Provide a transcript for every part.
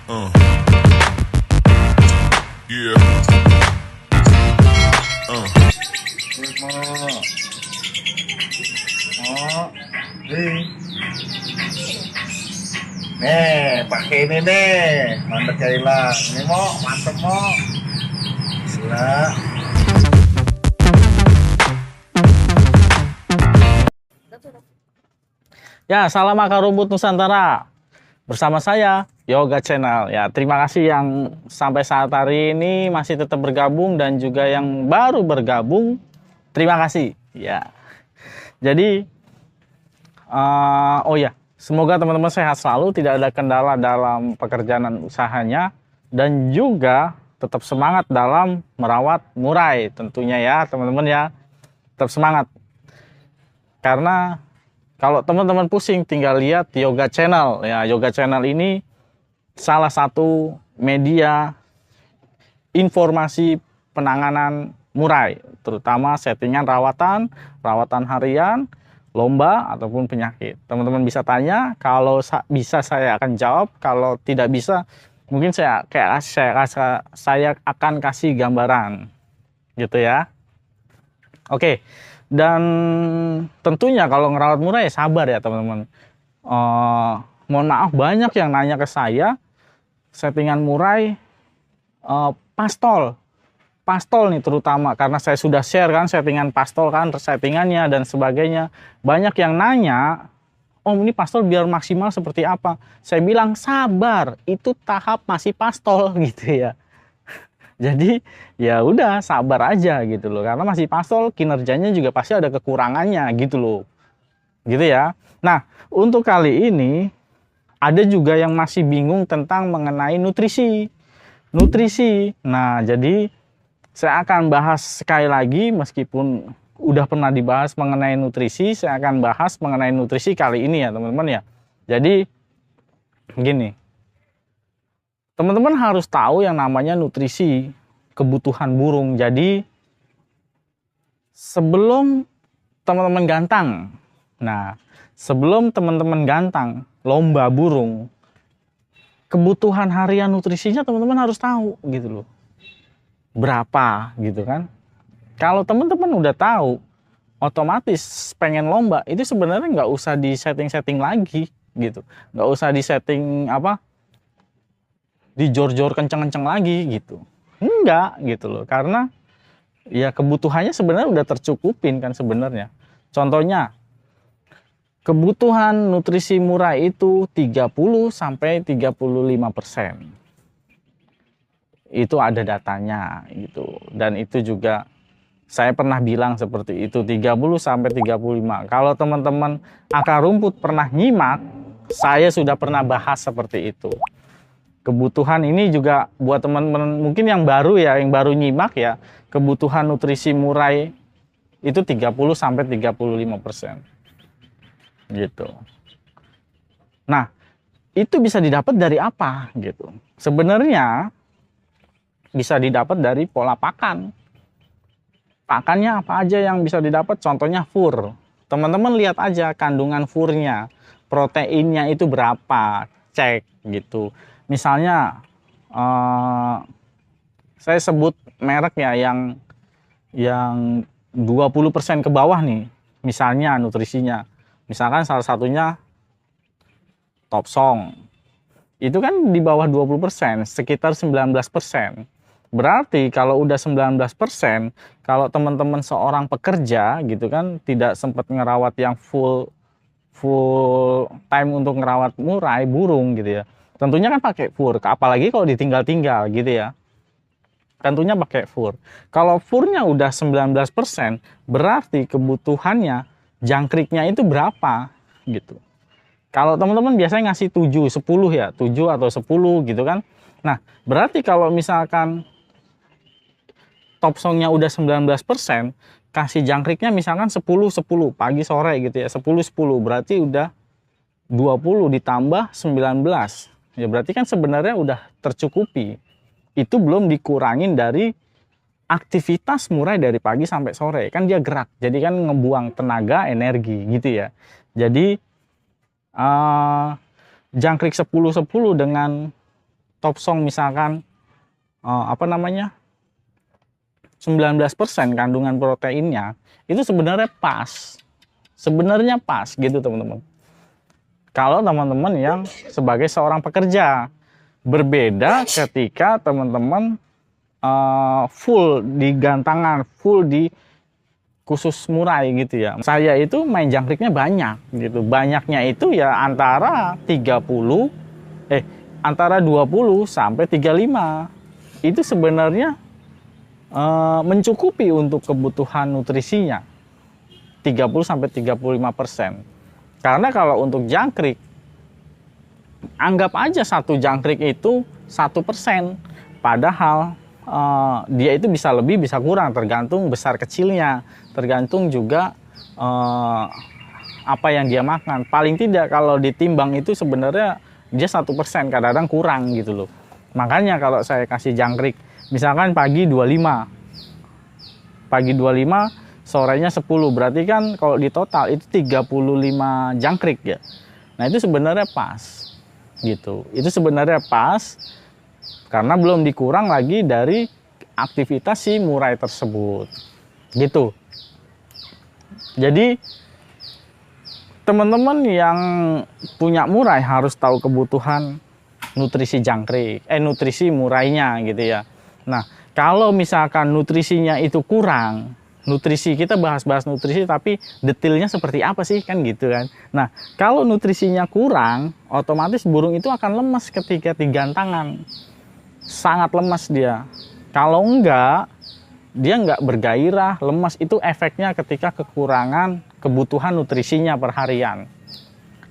Uh, yeah. Uh. Oh, nih. Nih, pakai ini nih. Mantap ya hilang. Ini mau, mantep mau. Gila. Ya, salam akar rumput Nusantara. Bersama saya, Yoga Channel. Ya, terima kasih yang sampai saat hari ini masih tetap bergabung dan juga yang baru bergabung. Terima kasih. Ya. Jadi, oh ya, semoga teman-teman sehat selalu, tidak ada kendala dalam pekerjaan dan usahanya, dan juga tetap semangat dalam merawat murai tentunya ya, teman-teman ya. Tetap semangat. Karena kalau teman-teman pusing tinggal lihat Yoga Channel. Ya, Yoga Channel ini salah satu media informasi penanganan murai, terutama settingan rawatan harian, lomba ataupun penyakit. Teman-teman bisa tanya, kalau bisa saya akan jawab, kalau tidak bisa mungkin saya akan kasih gambaran gitu ya. Oke. Dan tentunya kalau ngerawat murai ya sabar ya teman-teman. Mohon maaf, banyak yang nanya ke saya settingan murai pastol nih, terutama karena saya sudah share kan settingan pastol kan, settingannya dan sebagainya. Banyak yang nanya, Om, ini pastol biar maksimal seperti apa? Saya bilang sabar, itu tahap masih pastol gitu ya. Jadi ya udah sabar aja gitu loh, karena masih pastol, kinerjanya juga pasti ada kekurangannya gitu loh, gitu ya. Nah, untuk kali ini ada juga yang masih bingung tentang mengenai nutrisi. Nah, jadi saya akan bahas sekali lagi, meskipun udah pernah dibahas mengenai nutrisi, saya akan bahas mengenai nutrisi kali ini ya teman-teman ya. Jadi gini, teman-teman harus tahu yang namanya nutrisi kebutuhan burung. Jadi sebelum teman-teman gantang, sebelum teman-teman gantang lomba burung, kebutuhan harian nutrisinya teman-teman harus tahu gitu loh. Berapa gitu kan. Kalau teman-teman udah tahu, otomatis pengen lomba itu sebenarnya nggak usah di setting-setting lagi gitu. Nggak usah di setting dijor-jor kenceng-kenceng lagi gitu. Enggak gitu loh, karena ya kebutuhannya sebenarnya udah tercukupin kan sebenarnya. Contohnya, kebutuhan nutrisi murai itu 30-35%. Itu ada datanya gitu. Dan itu juga saya pernah bilang seperti itu, 30-35. Kalau teman-teman akar rumput pernah nyimak, saya sudah pernah bahas seperti itu. Kebutuhan ini juga buat teman-teman mungkin yang baru ya, yang baru nyimak ya, kebutuhan nutrisi murai itu 30-35% gitu. Nah, itu bisa didapat dari apa gitu? Sebenarnya bisa didapat dari pola pakan. Pakannya apa aja yang bisa didapat? Contohnya fur. Teman-teman lihat aja kandungan furnya, proteinnya itu berapa, cek gitu. Misalnya saya sebut merek ya yang 20% ke bawah nih, misalnya nutrisinya. Misalkan salah satunya Topsong. Itu kan di bawah 20%, sekitar 19%. Berarti kalau udah 19%, kalau teman-teman seorang pekerja gitu kan tidak sempat ngerawat yang full time untuk ngerawat murai burung gitu ya. Tentunya kan pakai fur, apalagi kalau ditinggal-tinggal gitu ya. Tentunya pakai fur. Kalau furnya udah 19%, berarti kebutuhannya jangkriknya itu berapa gitu. Kalau teman-teman biasanya ngasih 7, 10 ya, 7 atau 10 gitu kan. Nah, berarti kalau misalkan Topsongnya udah 19%, kasih jangkriknya misalkan 10, 10 pagi sore gitu ya, 10, 10 berarti udah 20 ditambah 19. Ya berarti kan sebenarnya udah tercukupi. Itu belum dikurangin dari aktivitas murai dari pagi sampai sore. Kan dia gerak, jadi kan ngebuang tenaga, energi gitu ya. Jadi jangkrik 10-10 dengan top song misalkan 19% kandungan proteinnya, itu sebenarnya pas gitu teman-teman. Kalau teman-teman yang sebagai seorang pekerja, berbeda ketika teman-teman full di gantangan, full di khusus murai gitu ya. Saya itu main jangkriknya banyak gitu. Banyaknya itu ya antara 20 sampai 35. Itu sebenarnya mencukupi untuk kebutuhan nutrisinya 30 sampai 35%. Karena kalau untuk jangkrik, anggap aja satu jangkrik itu 1%, padahal dia itu bisa lebih bisa kurang tergantung besar kecilnya, tergantung juga apa yang dia makan. Paling tidak kalau ditimbang itu sebenarnya dia 1%, kadang-kadang kurang gitu loh. Makanya kalau saya kasih jangkrik misalkan pagi 25, sorenya 10, berarti kan kalau di total itu 35 jangkrik ya. Nah itu sebenarnya pas gitu. Itu sebenarnya pas karena belum dikurang lagi dari aktivitas si murai tersebut gitu. Jadi teman-teman yang punya murai harus tahu kebutuhan nutrisi jangkrik, nutrisi murainya gitu ya. Nah, kalau misalkan nutrisinya itu kurang, nutrisi kita bahas-bahas nutrisi tapi detailnya seperti apa sih kan gitu kan. Nah, kalau nutrisinya kurang, otomatis burung itu akan lemas ketika digantangan. Sangat lemas dia. Kalau enggak, dia enggak bergairah, lemas, itu efeknya ketika kekurangan kebutuhan nutrisinya per harian.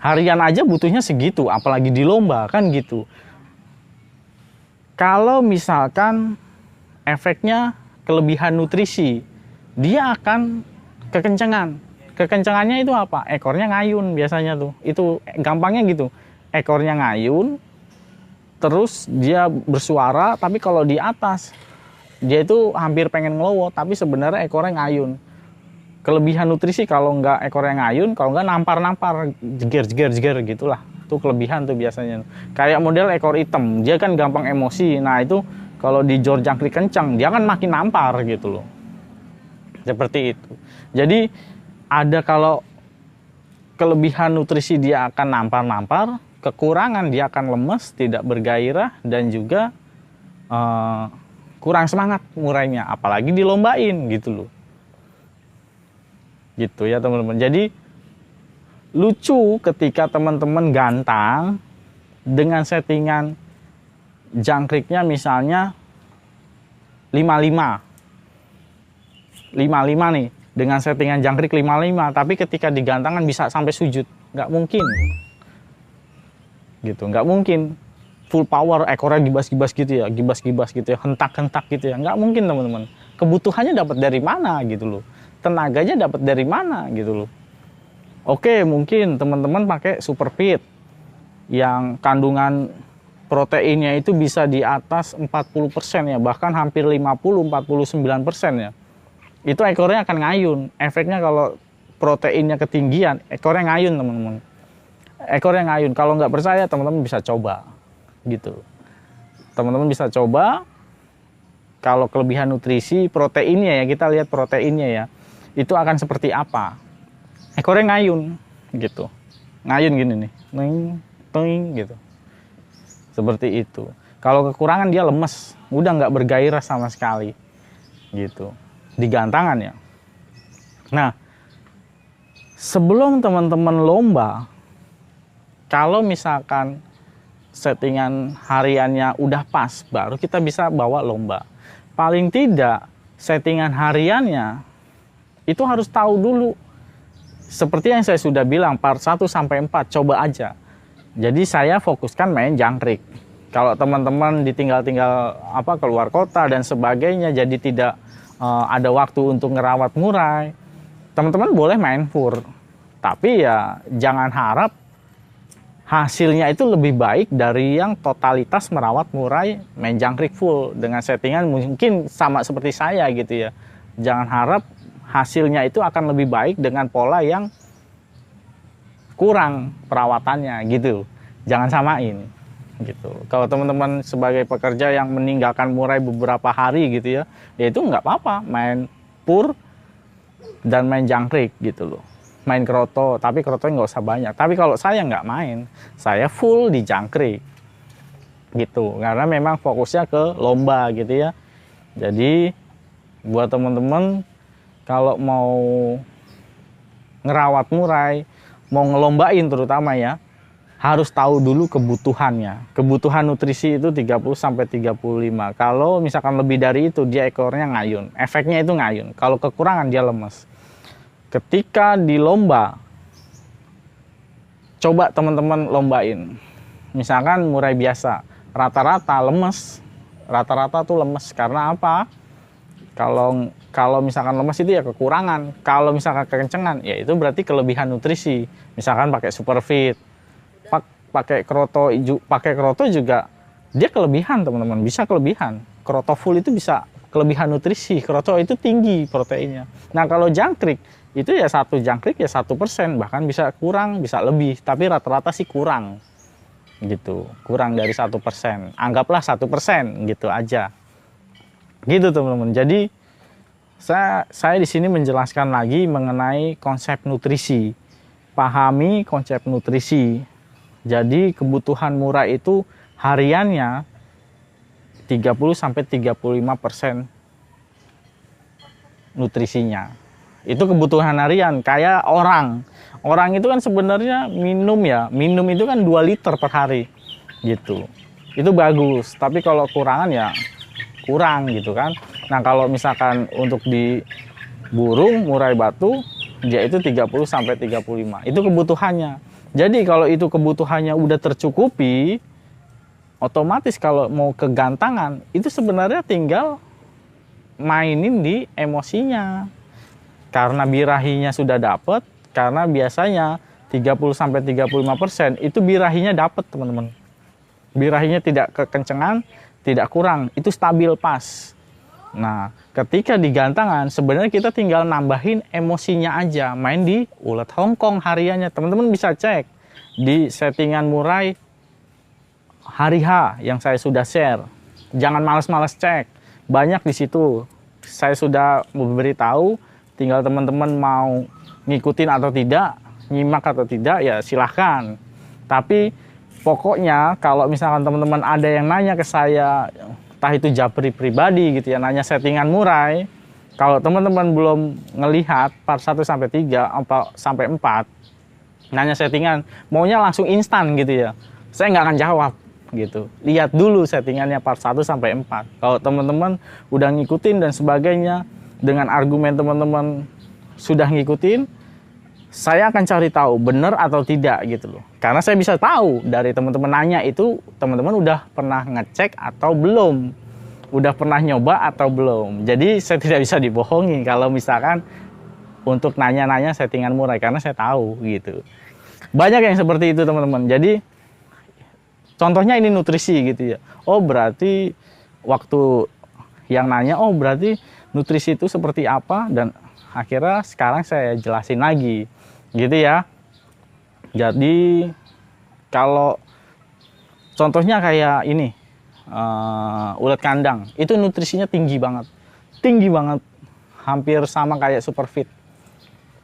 Harian aja butuhnya segitu, apalagi di lomba kan gitu. Kalau misalkan efeknya kelebihan nutrisi, dia akan kekencangan. Kekencangannya itu apa? Ekornya ngayun biasanya tuh. Itu gampangnya gitu. Ekornya ngayun, terus dia bersuara, tapi kalau di atas dia itu hampir pengen ngelowo, tapi sebenarnya ekornya ngayun. Kelebihan nutrisi kalau nggak ekornya ngayun, kalau nggak nampar-nampar, jeger gitulah. Itu kelebihan tuh biasanya. Kayak model ekor hitam, dia kan gampang emosi. Nah itu kalau di jor jangkrik kencang, dia kan makin nampar gitu loh. Seperti itu. Jadi ada kalau kelebihan nutrisi dia akan nampar-nampar, kekurangan dia akan lemes, tidak bergairah, dan juga kurang semangat murainya, apalagi dilombain gitu loh. Gitu ya teman-teman. Jadi lucu ketika teman-teman gantang dengan settingan jangkriknya misalnya 55 nih, dengan settingan jangkrik 55, tapi ketika digantangan bisa sampai sujud, nggak mungkin gitu, nggak mungkin full power ekornya gibas-gibas gitu ya, hentak-hentak gitu ya, nggak mungkin teman-teman. Kebutuhannya dapat dari mana gitu loh, tenaganya dapat dari mana gitu loh. Oke, mungkin teman-teman pakai super feed yang kandungan proteinnya itu bisa di atas 40% ya, bahkan hampir 49% ya. Itu ekornya akan ngayun. Efeknya kalau proteinnya ketinggian, ekornya ngayun teman-teman. Ekornya ngayun. Kalau nggak percaya teman-teman bisa coba gitu. Teman-teman bisa coba. Kalau kelebihan nutrisi proteinnya ya, kita lihat proteinnya ya, itu akan seperti apa. Ekornya ngayun gitu. Ngayun gini nih. Ting gitu. Seperti itu. Kalau kekurangan dia lemes, udah nggak bergairah sama sekali gitu. Digantangan ya. Nah, sebelum teman-teman lomba, kalau misalkan settingan hariannya udah pas, baru kita bisa bawa lomba. Paling tidak settingan hariannya itu harus tahu dulu. Seperti yang saya sudah bilang, part 1 sampai 4 coba aja. Jadi saya fokuskan main jangkrik. Kalau teman-teman ditinggal-tinggal keluar kota dan sebagainya, jadi tidak ada waktu untuk ngerawat murai, teman-teman boleh main fur, tapi ya jangan harap hasilnya itu lebih baik dari yang totalitas merawat murai main jangkrik full dengan settingan mungkin sama seperti saya gitu ya. Jangan harap hasilnya itu akan lebih baik dengan pola yang kurang perawatannya gitu, jangan samain gitu. Kalau teman-teman sebagai pekerja yang meninggalkan murai beberapa hari gitu ya, ya itu nggak apa-apa, main pur dan main jangkrik gitu loh, main kroto, tapi krotonya nggak usah banyak. Tapi kalau saya nggak main, saya full di jangkrik gitu, karena memang fokusnya ke lomba gitu ya. Jadi buat teman-teman kalau mau ngerawat murai, mau ngelombain terutama ya, harus tahu dulu kebutuhannya. Kebutuhan nutrisi itu 30-35. Kalau misalkan lebih dari itu, dia ekornya ngayun. Efeknya itu ngayun. Kalau kekurangan, dia lemes. Ketika di lomba, coba teman-teman lombain. Misalkan murai biasa, rata-rata lemes. Rata-rata tuh lemes. Karena apa? Kalau misalkan lemes itu ya kekurangan. Kalau misalkan kekencengan, ya itu berarti kelebihan nutrisi. Misalkan pakai Superfit, pakai kroto juga dia kelebihan, teman-teman, bisa kelebihan. Kroto full itu bisa kelebihan nutrisi, kroto itu tinggi proteinnya. Nah kalau jangkrik itu ya satu jangkrik ya 1%, bahkan bisa kurang, bisa lebih, tapi rata-rata sih kurang gitu, kurang dari 1%, anggaplah 1% gitu aja gitu teman-teman. Jadi saya di sini menjelaskan lagi mengenai konsep nutrisi. Pahami konsep nutrisi. Jadi kebutuhan murai itu hariannya 30-35% nutrisinya. Itu kebutuhan harian. Kayak orang itu kan sebenarnya minum itu kan 2 liter per hari gitu. Itu bagus, tapi kalau kurangan ya kurang gitu kan. Nah kalau misalkan untuk di burung murai batu, dia itu 30-35. Itu kebutuhannya. Jadi kalau itu kebutuhannya udah tercukupi, otomatis kalau mau kegantangan, itu sebenarnya tinggal mainin di emosinya. Karena birahinya sudah dapat, karena biasanya 30-35% itu birahinya dapat, teman-teman. Birahinya tidak kekencengan, tidak kurang, itu stabil pas. Nah, ketika di gantangan, sebenarnya kita tinggal nambahin emosinya aja. Main di ulet Hongkong hariannya. Teman-teman bisa cek di settingan murai hari H yang saya sudah share. Jangan males-males cek. Banyak di situ. Saya sudah memberitahu, tinggal teman-teman mau ngikutin atau tidak, nyimak atau tidak, ya silahkan. Tapi pokoknya kalau misalkan teman-teman ada yang nanya ke saya, entah itu japri pribadi gitu ya, nanya settingan murai, kalau teman-teman belum ngelihat part 1-3 sampai 4, nanya settingan, maunya langsung instan gitu ya, saya nggak akan jawab gitu. Lihat dulu settingannya part 1-4. Kalau teman-teman udah ngikutin dan sebagainya, dengan argumen teman-teman sudah ngikutin, saya akan cari tahu benar atau tidak gitu loh. Karena saya bisa tahu dari teman-teman nanya itu, teman-teman udah pernah ngecek atau belum, udah pernah nyoba atau belum. Jadi saya tidak bisa dibohongi kalau misalkan untuk nanya-nanya settingan murai, karena saya tahu gitu. Banyak yang seperti itu teman-teman. Jadi contohnya ini nutrisi gitu ya. Oh berarti waktu yang nanya, oh berarti nutrisi itu seperti apa, dan akhirnya sekarang saya jelasin lagi gitu ya. Jadi kalau contohnya kayak ini, ulet kandang itu nutrisinya tinggi banget, hampir sama kayak Superfit,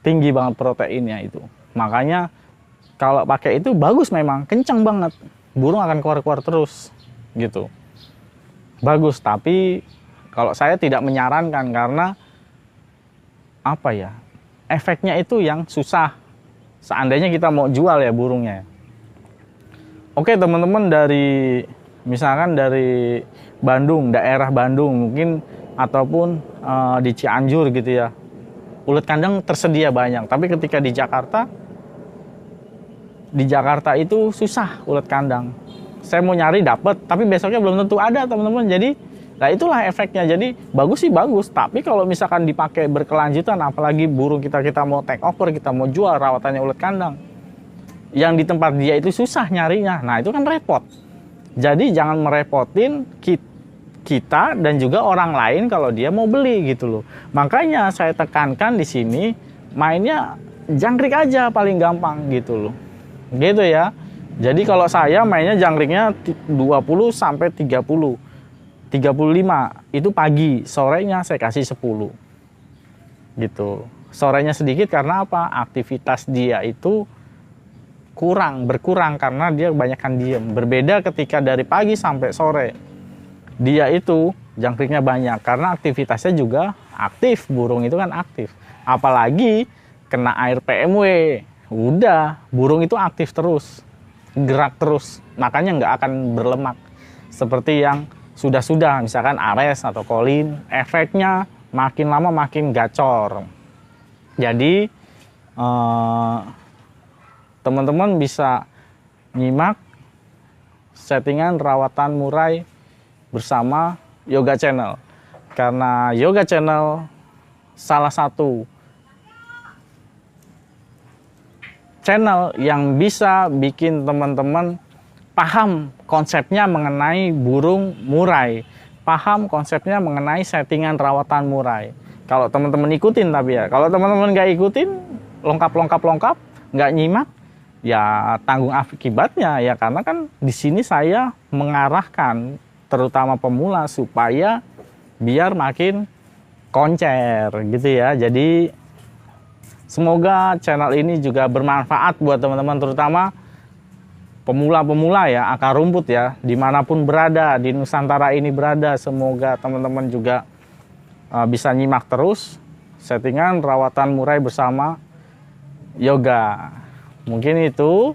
tinggi banget proteinnya itu. Makanya kalau pakai itu bagus, memang kencang banget, burung akan keluar-keluar terus gitu, bagus. Tapi kalau saya tidak menyarankan, karena apa ya, efeknya itu yang susah seandainya kita mau jual ya burungnya. Oke teman-teman, dari misalkan dari Bandung, daerah Bandung mungkin, ataupun di Cianjur gitu ya, ulet kandang tersedia banyak. Tapi ketika di Jakarta itu susah ulet kandang. Saya mau nyari dapat, tapi besoknya belum tentu ada teman-teman. Jadi nah itulah efeknya. Jadi bagus sih bagus, tapi kalau misalkan dipakai berkelanjutan, apalagi burung kita mau take over, kita mau jual rawatannya ulet kandang, yang di tempat dia itu susah nyarinya, nah itu kan repot. Jadi jangan merepotin kita dan juga orang lain kalau dia mau beli gitu loh. Makanya saya tekankan di sini, mainnya jangkrik aja paling gampang gitu loh. Gitu ya. Jadi kalau saya mainnya jangkriknya 20 sampai 30. 35 itu pagi, sorenya saya kasih 10. Gitu. Sorenya sedikit karena apa? Aktivitas dia itu berkurang karena dia kebanyakan diem. Berbeda ketika dari pagi sampai sore. Dia itu jangkriknya banyak karena aktivitasnya juga aktif, burung itu kan aktif. Apalagi kena air PMW, udah burung itu aktif terus, gerak terus, makanya nggak akan berlemak. Seperti yang sudah misalkan Ares atau Colin, efeknya makin lama makin gacor. Jadi teman-teman bisa nyimak settingan rawatan murai bersama Yoga Channel, karena Yoga Channel salah satu channel yang bisa bikin teman-teman paham konsepnya mengenai burung murai, paham konsepnya mengenai settingan rawatan murai. Kalau teman-teman ikutin, tapi ya kalau teman-teman nggak ikutin, lengkap, nggak nyimak, ya tanggung akibatnya ya, karena kan di sini saya mengarahkan terutama pemula supaya biar makin koncer gitu ya. Jadi semoga channel ini juga bermanfaat buat teman-teman, terutama pemula-pemula ya, akar rumput ya, dimanapun berada di Nusantara ini berada. Semoga teman-teman juga bisa nyimak terus settingan rawatan murai bersama Yoga. Mungkin itu,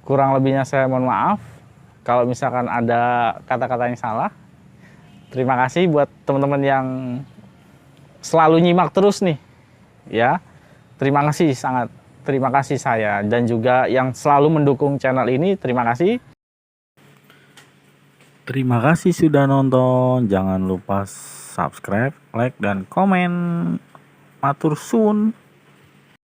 kurang lebihnya saya mohon maaf kalau misalkan ada kata-kata yang salah. Terima kasih buat teman-teman yang selalu nyimak terus nih ya. Terima kasih, sangat terima kasih saya, dan juga yang selalu mendukung channel ini, terima kasih. Terima kasih sudah nonton. Jangan lupa subscribe, like, dan komen. Matur suwun.